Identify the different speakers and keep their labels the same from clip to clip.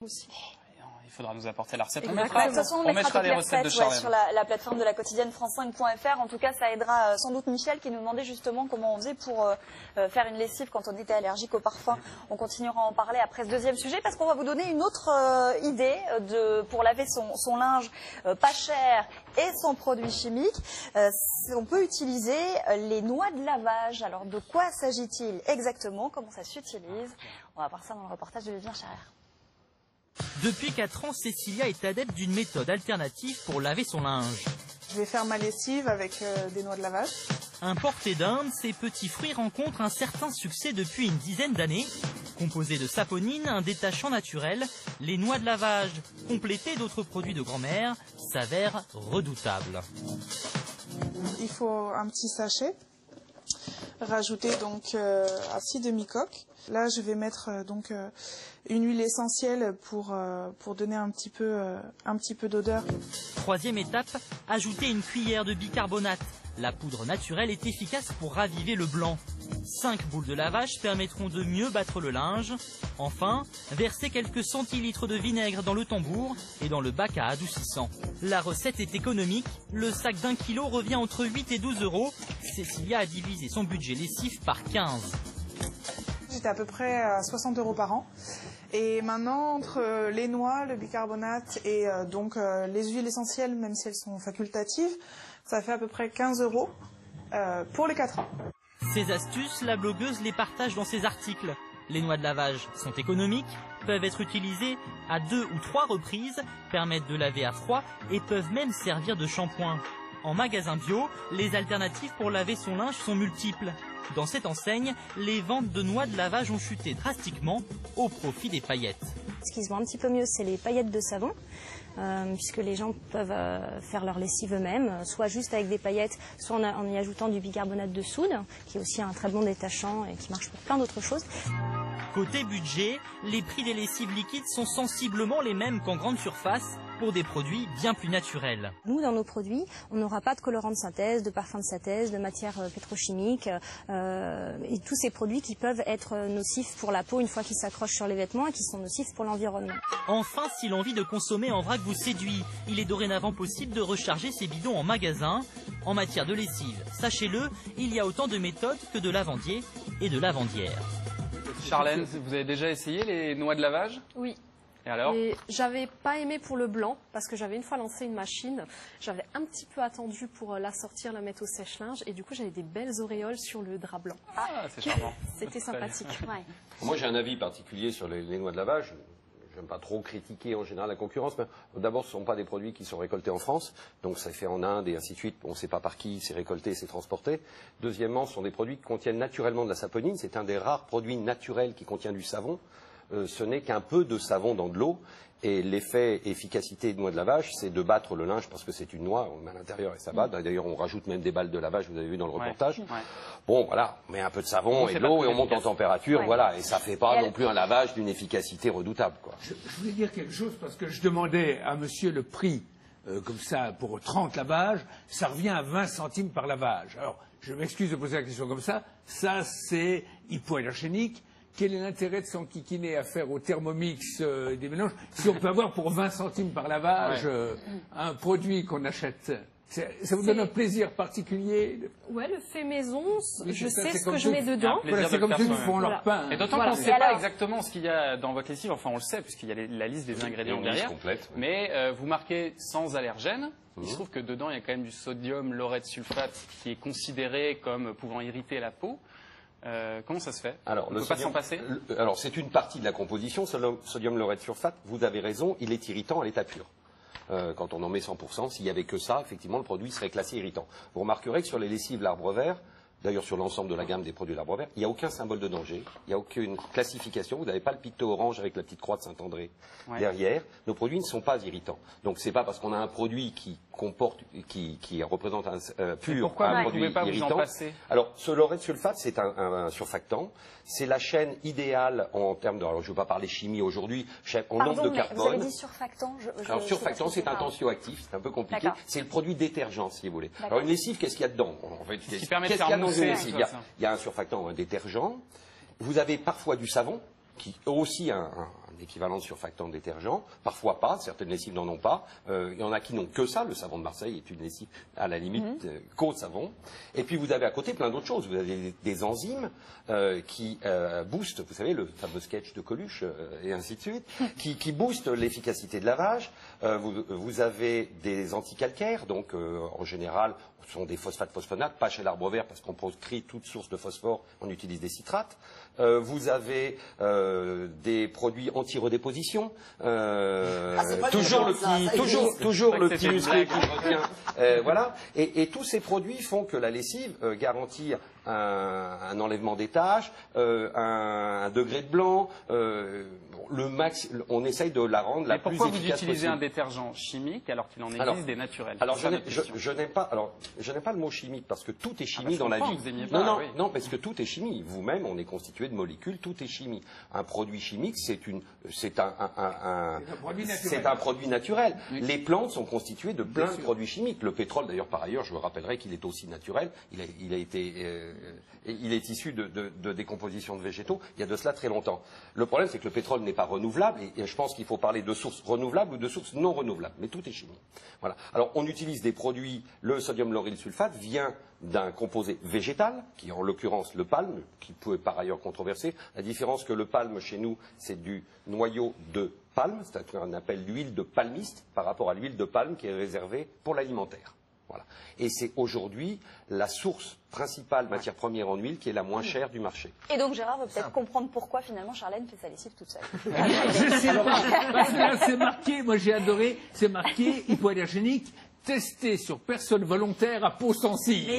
Speaker 1: Aussi.
Speaker 2: Il faudra nous apporter la recette.
Speaker 1: De toute façon, on mettra
Speaker 2: les recettes de Charlène
Speaker 1: sur la plateforme de la quotidienne France5.fr. En tout cas, ça aidera sans doute Michel qui nous demandait justement comment on faisait pour faire une lessive quand on était allergique au parfum. On continuera à en parler après ce deuxième sujet parce qu'on va vous donner une autre idée pour laver son linge pas cher et sans produits chimiques. On peut utiliser les noix de lavage. Alors, de quoi s'agit-il exactement? Comment ça s'utilise? On va voir ça dans le reportage de Vivien Charrer.
Speaker 3: Depuis 4 ans, Cécilia est adepte d'une méthode alternative pour laver son linge.
Speaker 4: Je vais faire ma lessive avec des noix de lavage.
Speaker 3: Importées d'Inde, ces petits fruits rencontrent un certain succès depuis une dizaine d'années. Composés de saponine, un détachant naturel, les noix de lavage, complétées d'autres produits de grand-mère, s'avèrent redoutables.
Speaker 4: Il faut un petit sachet. Rajouter donc à 6 demi-coques. Là, je vais mettre une huile essentielle pour donner un petit peu d'odeur.
Speaker 3: Troisième étape, ajouter une cuillère de bicarbonate. La poudre naturelle est efficace pour raviver le blanc. 5 boules de lavage permettront de mieux battre le linge. Enfin, verser quelques centilitres de vinaigre dans le tambour et dans le bac à adoucissant. La recette est économique. Le sac d'1 kilo revient entre 8 et 12 euros. Cécilia a divisé son budget lessive par 15.
Speaker 4: J'étais à peu près à 60 euros par an. Et maintenant, entre les noix, le bicarbonate et les huiles essentielles, même si elles sont facultatives, ça fait à peu près 15 euros pour les 4 ans.
Speaker 3: Ces astuces, la blogueuse les partage dans ses articles. Les noix de lavage sont économiques, peuvent être utilisées à 2 ou 3 reprises, permettent de laver à froid et peuvent même servir de shampoing. En magasin bio, les alternatives pour laver son linge sont multiples. Dans cette enseigne, les ventes de noix de lavage ont chuté drastiquement au profit des paillettes.
Speaker 5: Ce qui se vend un petit peu mieux, c'est les paillettes de savon, puisque les gens peuvent faire leur lessive eux-mêmes, soit juste avec des paillettes, soit en y ajoutant du bicarbonate de soude, qui est aussi un très bon détachant et qui marche pour plein d'autres choses.
Speaker 3: Côté budget, les prix des lessives liquides sont sensiblement les mêmes qu'en grande surface, pour des produits bien plus naturels.
Speaker 5: Nous, dans nos produits, on n'aura pas de colorants de synthèse, de parfums de synthèse, de matières pétrochimiques et tous ces produits qui peuvent être nocifs pour la peau une fois qu'ils s'accrochent sur les vêtements et qui sont nocifs pour l'environnement.
Speaker 3: Enfin, si l'envie de consommer en vrac vous séduit, il est dorénavant possible de recharger ces bidons en magasin. En matière de lessive, sachez-le, il y a autant de méthodes que de lavandiers et de lavandières.
Speaker 2: Charlène, vous avez déjà essayé les noix de lavage?
Speaker 1: Oui.
Speaker 2: Et alors?
Speaker 1: J'avais pas aimé pour le blanc, parce que j'avais une fois lancé une machine, j'avais un petit peu attendu pour la sortir, la mettre au sèche-linge, et du coup j'avais des belles auréoles sur le drap blanc.
Speaker 2: Ah, c'est charmant.
Speaker 1: C'était sympathique. Ouais.
Speaker 6: Moi j'ai un avis particulier sur les noix de lavage. J'aime pas trop critiquer en général la concurrence, mais d'abord ce ne sont pas des produits qui sont récoltés en France, donc c'est fait en Inde et ainsi de suite, on ne sait pas par qui c'est récolté, c'est transporté. Deuxièmement, ce sont des produits qui contiennent naturellement de la saponine, c'est un des rares produits naturels qui contient du savon. Ce n'est qu'un peu de savon dans de l'eau. Et l'effet efficacité de noix de lavage, c'est de battre le linge parce que c'est une noix, on met à l'intérieur et ça bat. D'ailleurs, on rajoute même des balles de lavage, vous avez vu dans le reportage. Ouais. Bon, voilà, on met un peu de savon et de l'eau et on monte en température, voilà. Et ça ne fait pas non plus un lavage d'une efficacité redoutable, quoi.
Speaker 7: Je voulais dire quelque chose parce que je demandais à monsieur le prix, comme ça, pour 30 lavages, ça revient à 20 centimes par lavage. Alors, je m'excuse de poser la question comme ça c'est hypoallergénique. Quel est l'intérêt de s'enquiquiner à faire au Thermomix des mélanges si on peut avoir pour 20 centimes par lavage un produit qu'on achète? Ça vous donne un plaisir particulier?
Speaker 1: Ouais, le fait maison, je sais ce que je mets dedans.
Speaker 7: Voilà, c'est comme ceux qui font leur pain.
Speaker 2: Et d'autant qu'on ne sait pas exactement ce qu'il y a dans votre lessive, enfin on le sait puisqu'il y a la liste des ingrédients derrière. Mais vous marquez sans allergène. Il se trouve que dedans il y a quand même du sodium laureth sulfate qui est considéré comme pouvant irriter la peau. Comment ça se fait?
Speaker 6: Alors,
Speaker 2: on ne peut pas s'en passer?
Speaker 6: Alors, c'est une partie de la composition. Sodium laureth sulfate, vous avez raison, il est irritant à l'état pur. Quand on en met 100%, s'il n'y avait que ça, effectivement, le produit serait classé irritant. Vous remarquerez que sur les lessives l'arbre vert, d'ailleurs sur l'ensemble de la gamme des produits l'arbre vert, il n'y a aucun symbole de danger, il n'y a aucune classification, vous n'avez pas le picto orange avec la petite croix de Saint-André derrière. Nos produits ne sont pas irritants. Donc, c'est pas parce qu'on a un produit qui représente un pur un produit irritant. Alors, ce laureth sulfate, c'est un surfactant. C'est la chaîne idéale en termes de. Alors, je ne veux pas parler chimie aujourd'hui, en nombre de carbone.
Speaker 5: Vous avez dit surfactant.
Speaker 6: Alors, surfactant, c'est un tensioactif, c'est un peu compliqué. C'est le produit détergent, si vous voulez. Alors, une lessive, qu'est-ce qu'il y a dedans? En fait, qu'est-ce qu'il y a dans une lessive? Il y a un surfactant, un détergent. Vous avez parfois du savon qui ont aussi un équivalent de surfactant de détergent, parfois pas, certaines lessives n'en ont pas, il y en a qui n'ont que ça, le savon de Marseille est une lessive à la limite qu'au savon, et puis vous avez à côté plein d'autres choses, vous avez des enzymes qui boostent, vous savez, le fameux sketch de Coluche et ainsi de suite, qui boostent l'efficacité de lavage, vous avez des anticalcaires, donc en général ce sont des phosphates phosphonates, pas chez l'arbre vert parce qu'on proscrit toute source de phosphore, on utilise des citrates. Vous avez des produits anti-redéposition, toujours le petit musclé qui revient, voilà. Et tous ces produits font que la lessive garantit un enlèvement des taches, un degré de blanc, le max, on essaye de la rendre la plus efficace possible.
Speaker 2: Pourquoi vous utilisez un détergent chimique alors qu'il en existe des naturels?
Speaker 6: Alors je n'aime pas le mot chimique parce que tout est chimie dans la vie. Non, parce que tout est chimie. Vous-même, on est constitué de molécules, tout est chimie. Un produit chimique, c'est un produit naturel. Oui. Les plantes sont constituées de plein de produits chimiques. Le pétrole, d'ailleurs, par ailleurs, je me rappellerai qu'il est aussi naturel. Il est issu de décomposition de végétaux. Il y a de cela très longtemps. Le problème, c'est que le pétrole n'est pas renouvelable et je pense qu'il faut parler de sources renouvelables ou de sources non renouvelables. Mais tout est chimie. Voilà. Alors, on utilise des produits. Le sodium lauryl sulfate vient d'un composé végétal, qui est en l'occurrence le palme, qui peut par ailleurs controverser. La différence que le palme chez nous, c'est du noyau de palme, c'est ce qu'on appelle l'huile de palmiste, par rapport à l'huile de palme qui est réservée pour l'alimentaire. Voilà. Et c'est aujourd'hui la source principale matière première en huile qui est la moins chère du marché.
Speaker 1: Et donc Gérard veut peut-être comprendre pourquoi finalement Charlène fait sa lessive toute seule.
Speaker 7: Je sais pas, parce que là c'est marqué, moi j'ai adoré, c'est marqué hypoallergénique. Testé sur personnes volontaires à peau sensible.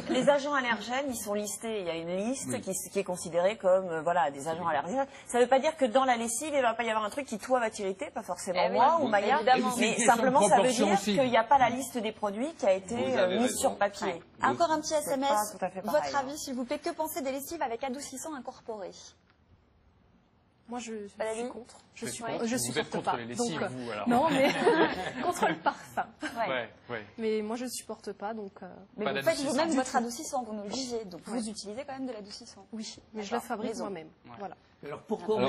Speaker 8: Les agents allergènes, ils sont listés. Il y a une liste qui est considérée comme des agents allergènes. Ça ne veut pas dire que dans la lessive, il ne va pas y avoir un truc qui, toi, va t'irriter, pas forcément moi ou Maya. Mais simplement, ça veut dire qu'il n'y a pas la liste des produits qui a été mise sur papier.
Speaker 1: Ouais. Encore un petit SMS. Votre avis, s'il vous plaît, que pensez des lessives avec adoucissant incorporé?
Speaker 9: Moi, je suis contre. Je
Speaker 2: vous êtes contre les lessives,
Speaker 9: donc,
Speaker 2: vous, alors.
Speaker 9: Non, mais contre le parfum.
Speaker 2: Ouais.
Speaker 9: Mais moi, je ne supporte pas, donc...
Speaker 1: Mais vous faites vous-même votre adoucissant, vous nous le disiez. Donc vous utilisez quand même de l'adoucissant.
Speaker 9: Oui, mais je le fabrique moi-même. Voilà.
Speaker 7: Alors pourquoi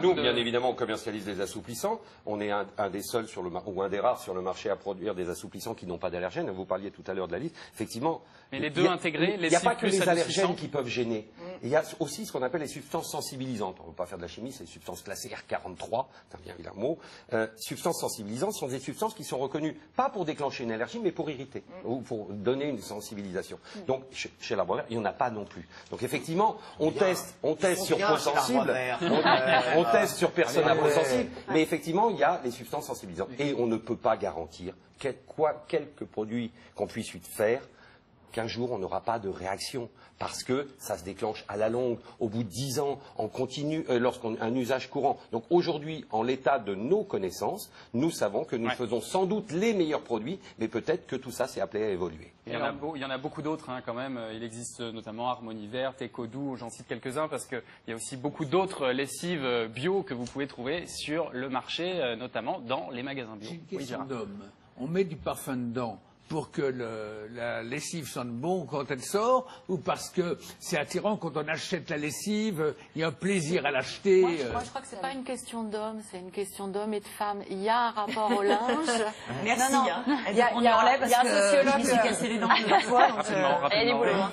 Speaker 6: nous, bien évidemment, on commercialise des assouplissants. On est un des seuls ou un des rares sur le marché à produire des assouplissants qui n'ont pas d'allergènes. Vous parliez tout à l'heure de la liste. Effectivement,
Speaker 2: mais les deux intégrés,
Speaker 6: il n'y a pas que les allergènes qui peuvent gêner. Il y a aussi ce qu'on appelle les substances sensibilisantes. On ne veut pas faire de la chimie, c'est les substances classées R43, c'est un bien vilain mot. Substances sensibilisantes sont des substances qui sont reconnues pas pour déclencher une allergie, mais pour irriter ou pour donner une sensibilisation. Donc chez l'arbre vert, il n'y en a pas non plus. Donc effectivement, on teste sur peau sensible, on teste sur personnes à peau sensible, mais effectivement, il y a les substances sensibilisantes. Et on ne peut pas garantir, quelque produit qu'on puisse faire, qu'un jour on n'aura pas de réaction, parce que ça se déclenche à la longue, au bout de 10 ans, en continu, lorsqu'on a un usage courant. Donc aujourd'hui, en l'état de nos connaissances, nous savons que nous faisons sans doute les meilleurs produits, mais peut-être que tout ça s'est appelé à évoluer.
Speaker 2: Il y en a beaucoup d'autres quand même. Il existe notamment Harmonie Verte, Ecodou, j'en cite quelques-uns parce qu'il y a aussi beaucoup d'autres lessives bio que vous pouvez trouver sur le marché, notamment dans les magasins bio.
Speaker 7: J'ai une question d'homme. On met du parfum dedans pour que la lessive sente bon quand elle sort, ou parce que c'est attirant quand on achète la lessive, il y a un plaisir à l'acheter.
Speaker 10: Moi, je crois que c'est pas une question d'homme, c'est une question d'hommes et de femmes. Il y a un rapport au linge.
Speaker 8: Merci.
Speaker 10: Il y a un sociologue qui s'est cassé les dents plusieurs fois.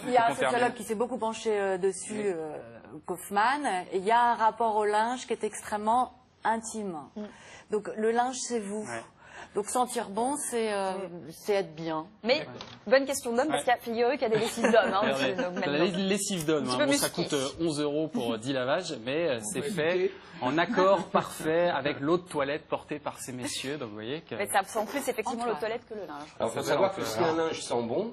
Speaker 10: Il y a un sociologue qui s'est beaucoup penché dessus, Kaufmann. Et il y a un rapport au linge qui est extrêmement intime. Donc le linge, c'est vous. Donc sentir bon, c'est être bien.
Speaker 1: Mais bonne question d'homme, parce qu'il y a figuré qu'il y a des lessives d'hommes.
Speaker 2: La lessive d'homme, ça coûte 11 € pour 10 lavages, mais c'est fait en accord parfait avec l'eau de toilette portée par ces messieurs. Donc vous voyez que...
Speaker 1: Mais ça sent plus effectivement l'eau de toilette que le linge.
Speaker 6: Alors il faut savoir que si un linge sent bon,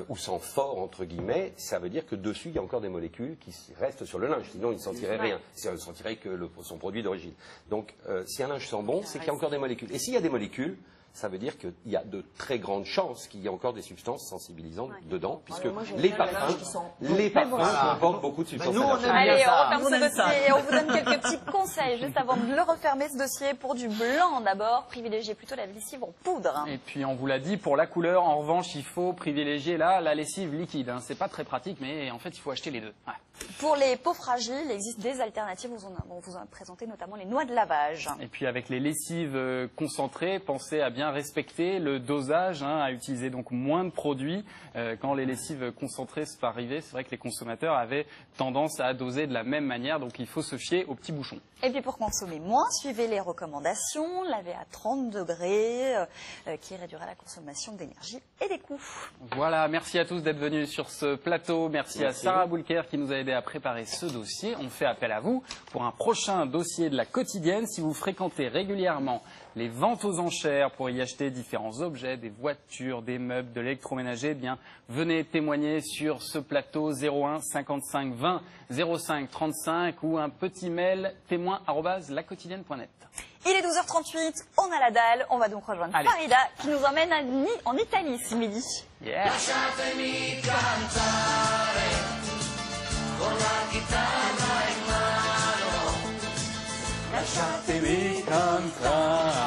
Speaker 6: ou sent fort, entre guillemets, ça veut dire que dessus, il y a encore des molécules qui restent sur le linge. Sinon, il ne sentirait rien. Il ne sentirait que son produit d'origine. Donc, si un linge sent bon, c'est qu'il y a encore des molécules. Et s'il y a des molécules, ça veut dire qu'il y a de très grandes chances qu'il y ait encore des substances sensibilisantes dedans, puisque les parfums comportent beaucoup de substances allergènes.
Speaker 1: Allez, on referme ce dossier et on vous donne quelques petits conseils juste avant de le refermer, ce dossier. Pour du blanc d'abord, privilégiez plutôt la lessive en poudre.
Speaker 2: Et puis on vous l'a dit, pour la couleur, en revanche, il faut privilégier la lessive liquide. C'est pas très pratique, mais en fait, il faut acheter les deux. Ouais.
Speaker 1: Pour les peaux fragiles, il existe des alternatives. On vous en a présenté notamment les noix de lavage.
Speaker 2: Et puis avec les lessives concentrées, pensez à bien respecter le dosage, à utiliser donc moins de produits. Quand les lessives concentrées sont arrivées, c'est vrai que les consommateurs avaient tendance à doser de la même manière, donc il faut se fier aux petits bouchons.
Speaker 1: Et puis pour consommer moins, suivez les recommandations, lavez à 30 degrés, qui réduira la consommation d'énergie et des coûts.
Speaker 2: Voilà, merci à tous d'être venus sur ce plateau. Merci à Sarah Boulker qui nous a aidé à préparer ce dossier. On fait appel à vous pour un prochain dossier de la quotidienne. Si vous fréquentez régulièrement les ventes aux enchères pour y acheter différents objets, des voitures, des meubles, de l'électroménager, eh bien, venez témoigner sur ce plateau 01 55 20 05 35 ou un petit mail témoin@laquotidienne.net.
Speaker 1: Il est 12h38, on a la dalle, on va donc rejoindre Farida qui nous emmène en Italie ce midi.
Speaker 2: Yeah.
Speaker 11: Lasciatemi cantare con la chitarra in mano. Lasciatemi cantare.